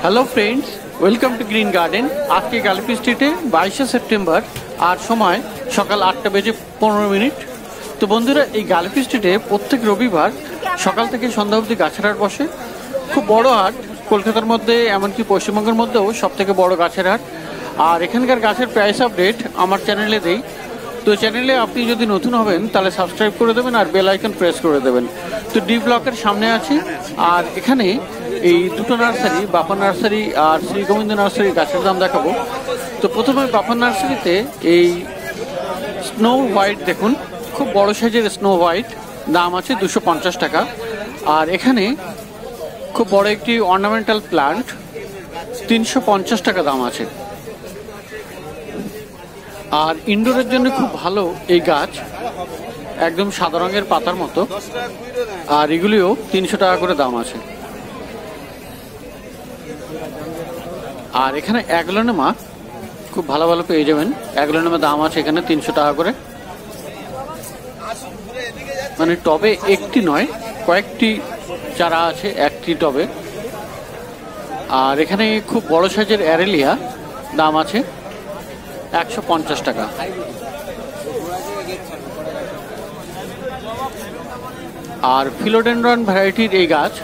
Hello friends, welcome to green garden. আজকে গ্যালাপি স্ট্রিটে 22শে September আর সময় সকাল 8টা বেজে 15 মিনিট। তো বন্ধুরা, এই গ্যালাপি স্ট্রিটে প্রত্যেক রবিবার সকাল থেকে সন্ধ্যা অবধি গাছের হাট বসে। খুব বড় হাট, কলকাতার মধ্যে এমনকি পশ্চিমবঙ্গের মধ্যেও সব থেকে বড় গাছের হাট। আর এখানকার গাছের প্রাইস আপডেট আমার চ্যানেলে দেই। তো চ্যানেলে আপনি যদি নতুন হবেন তাহলে সাবস্ক্রাইব করে দেবেন আর বেল আইকন প্রেস করে দেবেন। তো ডি ব্লকের সামনে আছে। আর এখানে এই দুটো নার্সারি, বাপা নার্সারি আর শ্রী গোবিন্দ নার্সারি গাছের দাম দেখাবো। তো প্রথমে বাপা নার্সারিতে এই স্নো হোয়াইট দেখুন, খুব বড় সাইজের স্নো হোয়াইট, দাম আছে 250 টাকা। আর এখানে খুব বড় একটি অর্নামেন্টাল প্লান্ট 350 টাকা দাম আছে। আর ইনডোরের জন্য খুব ভালো এই গাছ, একদম সাদা রঙের পাতার মতো। আর এগুলিও 300 টাকা করে দাম আছে। আর এখানে অ্যাগলোনেমা খুব ভালো ভালো পেয়ে যাবেন। অ্যাগলোনেমা দাম আছে এখানে 300 টাকা করে, মানে টবে একটি নয়, কয়েকটি চারা আছে একটি টবে। আর এখানে খুব বড় সাইজের অ্যারেলিয়া, দাম আছে 150 টাকা। আর ফিলোডেন্ড্রন ভ্যারাইটির এই গাছ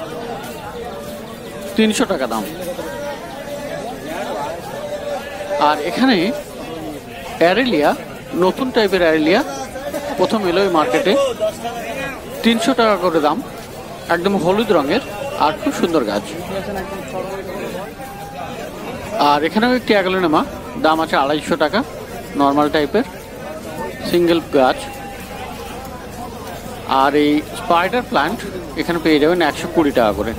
300 টাকা দাম। আর এখানে অ্যারেলিয়া, নতুন টাইপের অ্যারেলিয়া, প্রথম এলো এই মার্কেটে, 300 টাকা করে দাম, একদম হলুদ রঙের আর খুব সুন্দর গাছ। আর এখানেও একটি অ্যাগলোনেমা, দাম আছে 250 টাকা, নর্মাল টাইপের সিঙ্গেল গাছ। আর এই স্পাইডার প্লান্ট এখানে পেয়ে যাবেন 120 টাকা করে।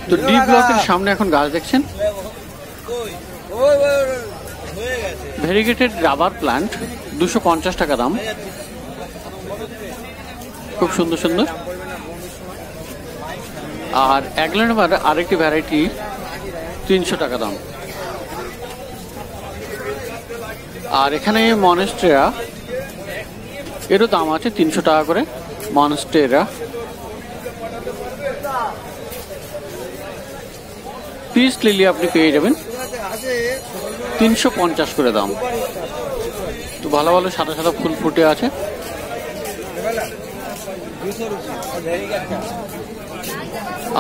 তো ডি ব্লকের সামনে এখন গাছ দেখছেন, ভেরিগেটেড রাবার প্লান্ট 250 টাকা দাম, খুব সুন্দর সুন্দর। আর অ্যাগলোনেমার আরেকটি ভ্যারাইটি 300 টাকা দাম। আর এখানে মনস্টেরা, এরও দাম আছে 300 টাকা করে, মনস্টেরা। পিস লিলি আপনি পেয়ে যাবেন 350 করে দাম। তো ভালো ভালো সাদা সাদা ফুল ফুটে আছে।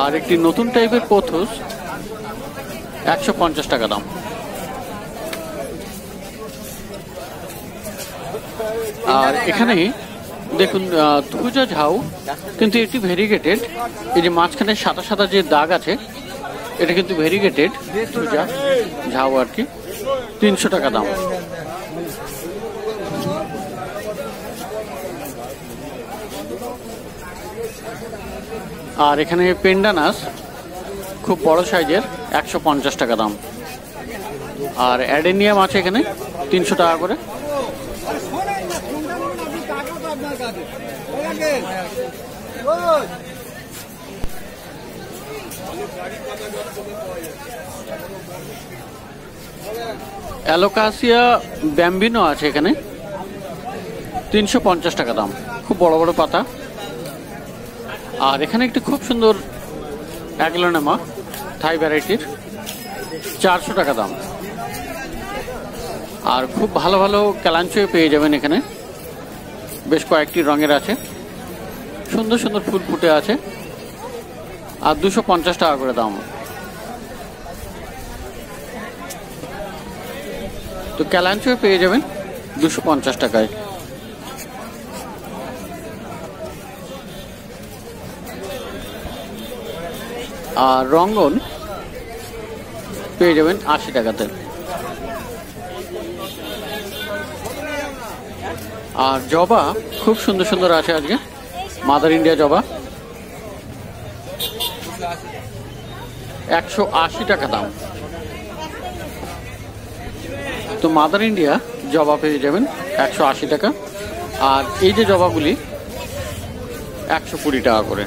আর একটি নতুন টাইপের পোথস 150 টাকা দাম। আর এখানে দেখুন ধুজা ঝাউ, কিন্তু এটি ভেরিগেটেড। এই যে মাঝখানে সাদা সাদা যে দাগ আছে, এটা কিন্তু ভেরিগেটেড ধুজা ঝাউ আর কি, 300 টাকা দাম। আর এখানে পেন্ডানাস খুব বড় সাইজের 150 টাকা দাম। আর অ্যাডেনিয়াম আছে এখানে 300 টাকা করে। অ্যালোকাসিয়া ব্যাম্বিনো আছে এখানে 350 টাকা দাম, খুব বড় বড় পাতা। আর এখানে একটি খুব সুন্দর অ্যাগলোনেমা থাই ভ্যারাইটির 400 টাকা দাম। আর খুব ভালো ভালো ক্যালাঞ্চো পেয়ে যাবেন এখানে, বেশ কয়েকটি রঙের আছে, সুন্দর সুন্দর ফুল ফুটে আছে। আর 250 টাকা করে দাম। তো ক্যালাঞ্চো পেয়ে যাবেন 250 টাকায়। আর রঙ্গন পেয়ে যাবেন 80 টাকাতে। আর জবা খুব সুন্দর সুন্দর আছে আজকে, মাদার ইন্ডিয়া জবা 180 টাকা দাম। তো মাদার ইন্ডিয়া জবা পেয়ে যাবেন 180 টাকা। আর এই যে জবাগুলি 120 টাকা করে।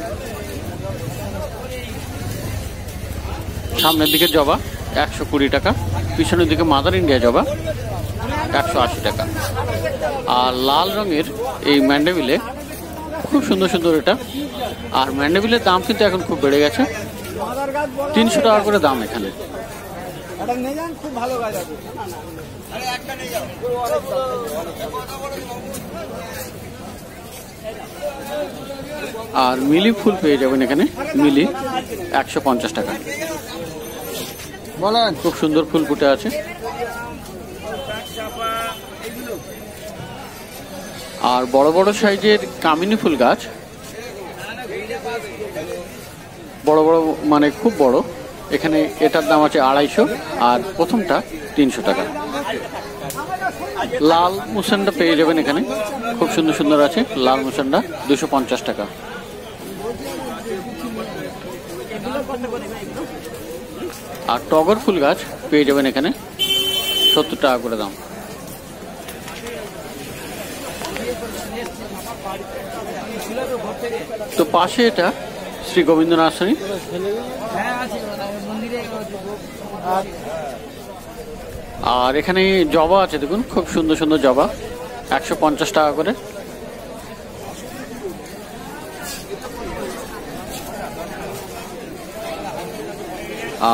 সামনের দিকে জবা 120 টাকা, পিছনের দিকে মাদার ইন্ডিয়া জবা 180 টাকা। আর লাল রঙের এই ম্যান্ডেভিলে খুব সুন্দর সুন্দর এটা। আর ম্যান্ডেভিলের দাম কিন্তু এখন খুব বেড়ে গেছে, 300 টাকা করে দাম এখানে। আর মিলি ফুল পেয়ে যাবেন এখানে, মিলি 150 টাকা। খুব সুন্দর ফুল ফুটে আছে। আর বড় বড় সাইজের কামিনী ফুল গাছ, বড় বড় মানে খুব বড়, এখানে এটার দাম আছে 250, আর প্রথমটা 300 টাকা। লাল মুসান্ডা পেয়ে যাবেন এখানে, খুব সুন্দর সুন্দর আছে লাল মুসান্ডা, 250 টাকা। আর টগর ফুল গাছ পেয়ে যাবেন এখানে 70 টাকা করে দাম। তো পাশে এটা শ্রী গোবিন্দ নার্সারি। আর এখানে জবা আছে দেখুন, খুব সুন্দর সুন্দর জবা, 150 টাকা করে।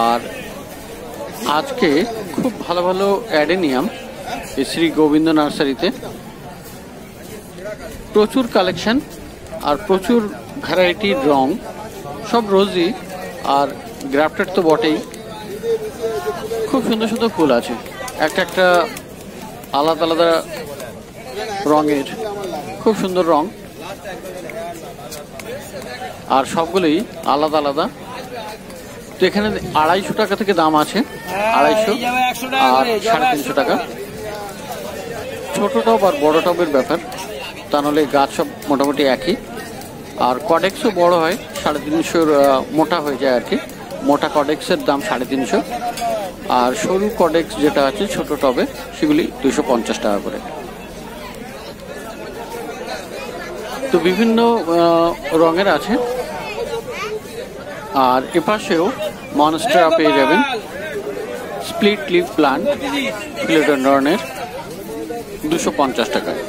আর আজকে খুব ভালো ভালো অ্যাডেনিয়াম এই শ্রী গোবিন্দ নার্সারিতে, প্রচুর কালেকশন আর প্রচুর ভ্যারাইটির রং, সব রোজি আর গ্রাফটেড তো বটেই। খুব সুন্দর সুন্দর ফুল আছে, একটা একটা আলাদা আলাদা রঙের, খুব সুন্দর রং, আর সবগুলোই আলাদা আলাদা। তো এখানে 250 টাকা থেকে দাম আছে, 250 আর 350 টাকা। ছোট টব আর বড় টবের ব্যাপার, তা নাহলে গাছ সব মোটামুটি একই। আর কডেক্সও বড় হয়, 350 মোটা হয়ে যায় আর কি। মোটা কডেক্সের দাম 350, আর সরু কডেক্স যেটা আছে ছোট টবে সেগুলি 250 টাকা করে। তো বিভিন্ন রঙের আছে। আর এপাশেও মনস্টেরা পেয়ে যাবেন, স্প্লিট লিফ প্লান্ট ফিলোডেন্ড্রনের 250 টাকায়।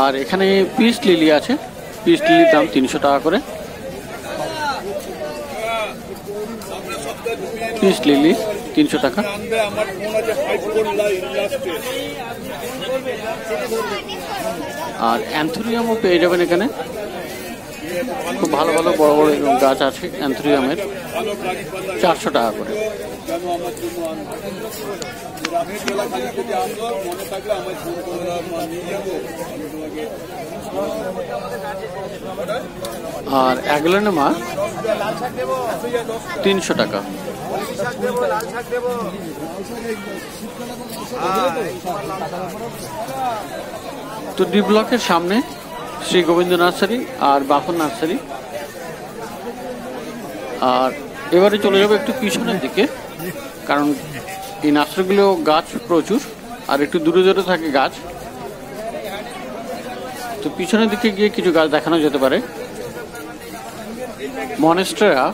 আর এখানে পিস লিলি আছে, পিস লিলির দাম 300 টাকা করে। পিস লিলি 300 টাকা। আর অ্যান্থোরিয়ামও পেয়ে যাবেন এখানে, খুব ভালো ভালো বড় বড় গাছ আছে অ্যান্থোরিয়ামের, 400 টাকা করে। আর অ্যাগলোনেমা 300 টাকা। তো ডি ব্লকের সামনে শ্রী গোবিন্দ নার্সারি আর বাফন নার্সারি। আর এবারে চলে যাবো একটু পিছনের দিকে, কারণ এই নার্সারিগুলো গাছ প্রচুর আর একটু দূরে দূরে থাকে গাছ। তো পিছনের দিকে গিয়ে কিছু গাছ দেখানো যেতে পারে। মনস্টেরা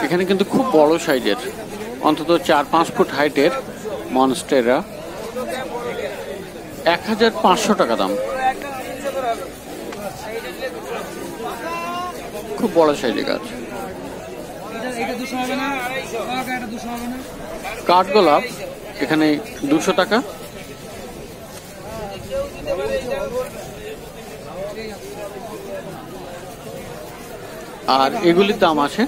এখানে কিন্তু খুব বড় সাইজের, অন্তত 4-5 ফুট হাইটের মনস্টেরা, 1500 টাকা দাম। খুব বড় সাইজের গাছ। কাঠগোলাপ এখানে 200 টাকা। আর এগুলির দাম আছে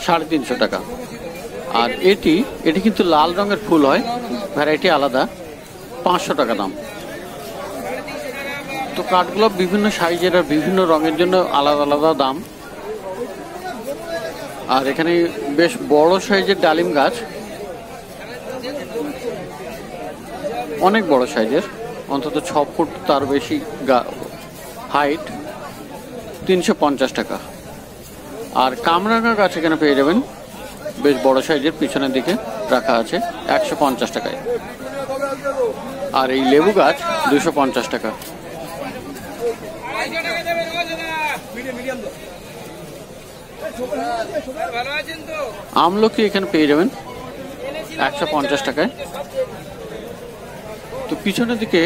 350 টাকা। আর এটি কিন্তু লাল রঙের ফুল হয়, ভ্যারাইটি আলাদা, 500 টাকা দাম। তো কাঠগোলাপ বিভিন্ন সাইজের আর বিভিন্ন রঙের জন্য আলাদা আলাদা দাম। আর এখানে বেশ বড় সাইজের ডালিম গাছ, অনেক বড় সাইজের, অন্তত 6 ফুট তার বেশি হাইট, 350 টাকা। আর কামরাঙা গাছ এখানে পেয়ে যাবেন, বেশ বড় সাইজের, পিছনের দিকে রাখা আছে, 150 টাকায়। আর এই লেবু গাছ 250 টাকা। আমলকি এখানে পেয়ে যাবেন 150 টাকায়। তো পিছনের দিকে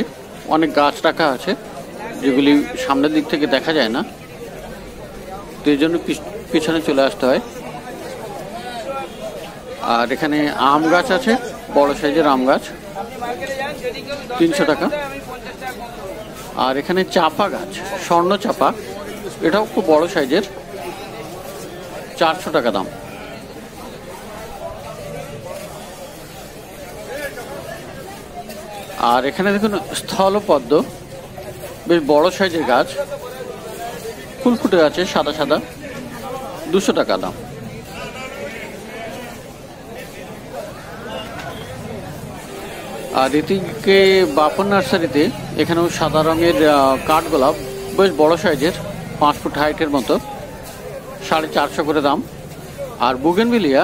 অনেক গাছ রাখা আছে যেগুলি সামনের দিক থেকে দেখা যায় না, তো এই জন্য পিছনে চলে আসতে হয়। আর এখানে আম গাছ আছে, বড় সাইজের আম গাছ, 300 টাকা। আর এখানে চাপা গাছ, স্বর্ণ চাপা, এটাও খুব বড় সাইজের, 400 টাকা দাম। আর এখানে দেখুন স্থলপদ্ম, বেশ বড় সাইজের গাছ, ফুল ফুটে আছে সাদা সাদা, 200 টাকা দাম। আর এদিকে বাপন নার্সারিতে এখানেও সাদা রঙের কাঠগোলাপ, বেশ বড় সাইজের, 5 ফুট হাইটের মতো, 450 করে দাম। আর বুগেনভিলিয়া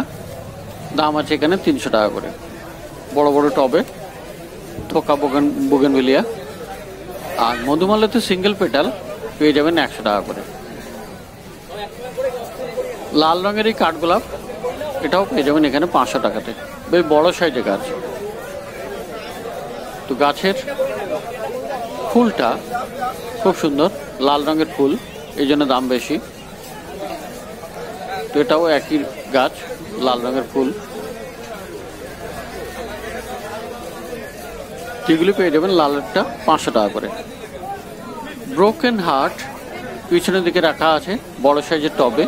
দাম আছে এখানে 300 টাকা করে, বড় বড় টবে থোকা বুগেনভিলিয়া। আর মধুমালয়তে সিঙ্গেল পেটাল পেয়ে যাবেন 100 টাকা করে। লাল রঙের এই কাঠগোলাপ, এটাও পেয়ে যাবেন এখানে 500 টাকাতে, বেশ বড় সাইজের গাছ। তো গাছের ফুলটা খুব সুন্দর, লাল রঙের ফুল, এই জন্য দাম বেশি। তো এটাও একই গাছ, লাল রঙের ফুল, যেগুলি পেয়ে যাবেন লালেরটা 500 টাকা করে। ব্রোকেন হার্ট পিছনের দিকে রাখা আছে বড় সাইজের টবে,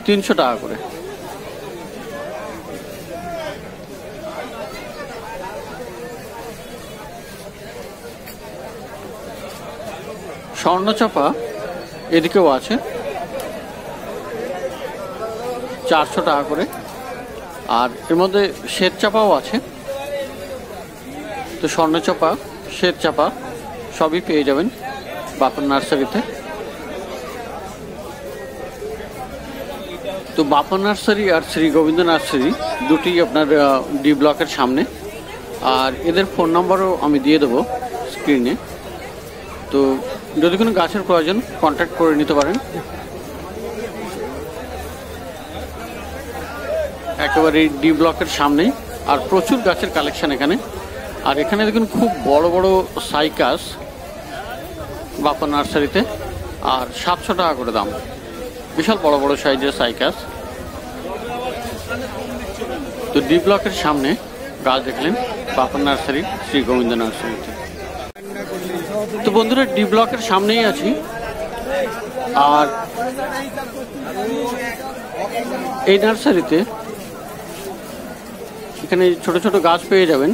300 টাকা করে। স্বর্ণচাপা এদিকেও আছে, 400 টাকা করে। আর এর মধ্যে শ্বেত চাপাও আছে। তো স্বর্ণচাপা, শ্বেত চাপা সবই পেয়ে যাবেন বাপন নার্সারিতে। তো বাপন নার্সারি আর শ্রী গোবিন্দ নার্সারি দুটি আপনার ডি ব্লকের সামনে। আর এদের ফোন নাম্বারও আমি দিয়ে দেবো স্ক্রিনে, তো যদি কোনো গাছের প্রয়োজন কন্ট্যাক্ট করে নিতে পারেন। একেবারে ডি ব্লকের সামনেই, আর প্রচুর গাছের কালেকশন এখানে। আর এখানে দেখুন খুব বড় বড় সাইকাস বাপন নার্সারিতে, আর 700 টাকা করে দাম, বিশাল বড় বড় সাইজের সাইকাস। তো ডি ব্লকের সামনে গাছ দেখলেন বাপন নার্সারি, শ্রী গোবিন্দ নার্সারিতে। তো বন্ধুরা, ডি ব্লকের সামনেই আছি। আর এই নার্সারিতে এখানে ছোট ছোট গাছ পেয়ে যাবেন।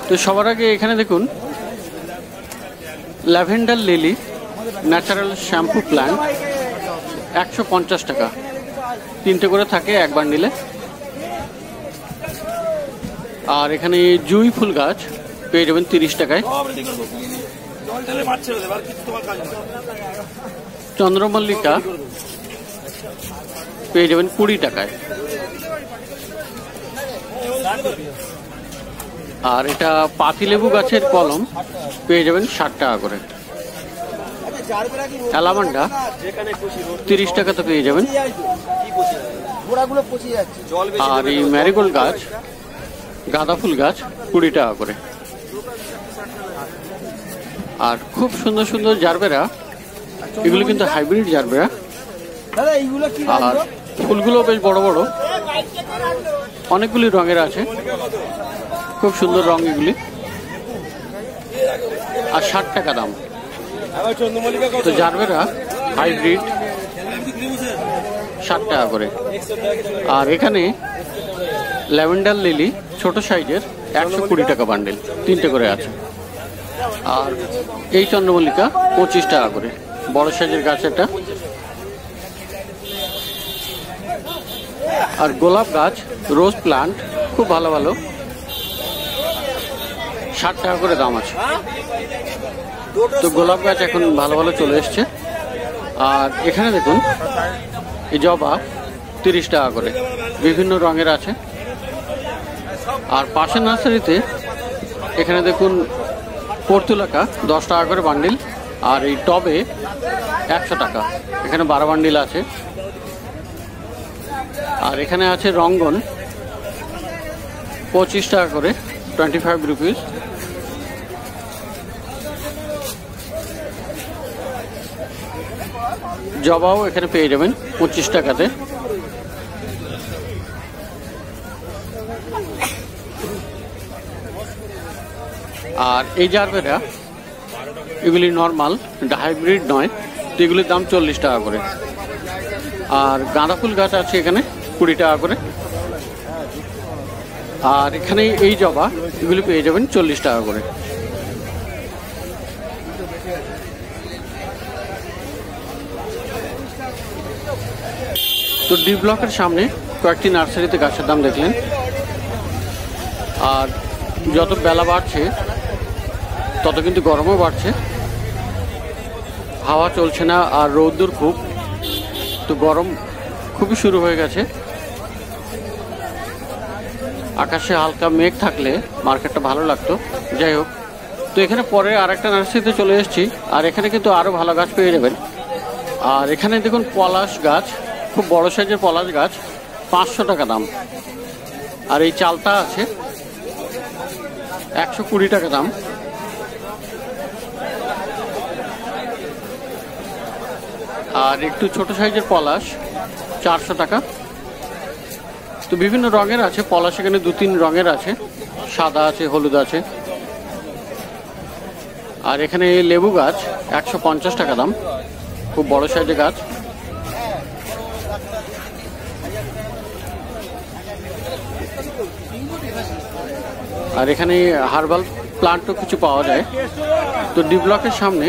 তো সবার আগে এখানে দেখুন lavender lily natural shampoo plant, 150 টাকা, 3টে করে থাকে এক বান্ডিলে। আর এখানে জুঁই ফুল গাছ পেয়ে যাবেন 30 টাকায়। চন্দ্রমল্লিকা পেয়ে যাবেন 20 টাকায়। আর এটা পাতিলেবু গাছের কলম পেয়ে যাবেন 60 টাকা করে। অ্যালামান্ডা 30 টাকাতে পেয়ে যাবেন। আর এই ম্যারিগোল্ড গাছ, গাঁদা ফুল গাছ 20 টাকা করে। আর খুব সুন্দর সুন্দর জারবেরা, এগুলো কিন্তু হাইব্রিড জারবেরা। আর ফুলগুলো বেশ বড় বড়, অনেকগুলি রঙের আছে, খুব সুন্দর রং এগুলি। আর 60 টাকা দাম। তো জারবেরা হাইব্রিড 60 টাকা করে। আর এখানে ল্যাভেন্ডার লিলি ছোট সাইজের 120 টাকা বান্ডেল, 3টে করে আছে। আর এই চন্দ্রমল্লিকা 25 টাকা করে, বড় সাইজের গাছ এটা। আর গোলাপ গাছ, রোজ প্লান্ট খুব ভালো ভালো, 60 টাকা করে দাম আছে। তো গোলাপ গাছ এখন ভালো ভালো চলে এসছে। আর এখানে দেখুন এই জবা 30 টাকা করে, বিভিন্ন রঙের আছে। আর পাশের নার্সারিতে এখানে দেখুন পর্তুলাকা 10 টাকা করে বান্ডিল। আর এই টবে 100 টাকা, এখানে 12 বান্ডিল আছে। আর এখানে আছে রঙ্গন 25 টাকা করে, 25 রুপিস। জবাও এখানে পেয়ে যাবেন 25 টাকাতে। আর এই জারবেরা এগুলি নর্মাল, হাইব্রিড নয়, তো এগুলির দাম 40 টাকা করে। আর গাঁদা ফুল গাছ আছে এখানে 20 টাকা করে। আর এখানে এই জবা এগুলি পেয়ে যাবেন 40 টাকা করে। তো ডি ব্লকের সামনে কয়েকটি নার্সারিতে গাছের দাম দেখলেন। আর যত বেলা বাড়ছে তত কিন্তু গরমও বাড়ছে, হাওয়া চলছে না আর রৌদ্র খুব, তো গরম খুবই শুরু হয়ে গেছে। আকাশে হালকা মেঘ থাকলে মার্কেটটা ভালো লাগতো। যাই হোক, তো এখানে পরে আর একটা নার্সারিতে চলে এসেছি, আর এখানে কিন্তু আরও ভালো গাছ পেয়ে যাবেন। আর এখানে দেখুন পলাশ গাছ, খুব বড় সাইজের পলাশ গাছ, 500 টাকা দাম। আর এই চালতা আছে 120 টাকা দাম। আর একটু ছোট সাইজের পলাশ 400 টাকা। তো বিভিন্ন রঙের আছে পলাশ, এখানে 2-3 রঙের আছে, সাদা আছে, হলুদ আছে। আর এখানে লেবু গাছ 150 টাকা দাম, খুব বড় সাইজের গাছ। আর এখানে হার্বাল প্লান্টও কিছু পাওয়া যায়। তো ডি ব্লকের সামনে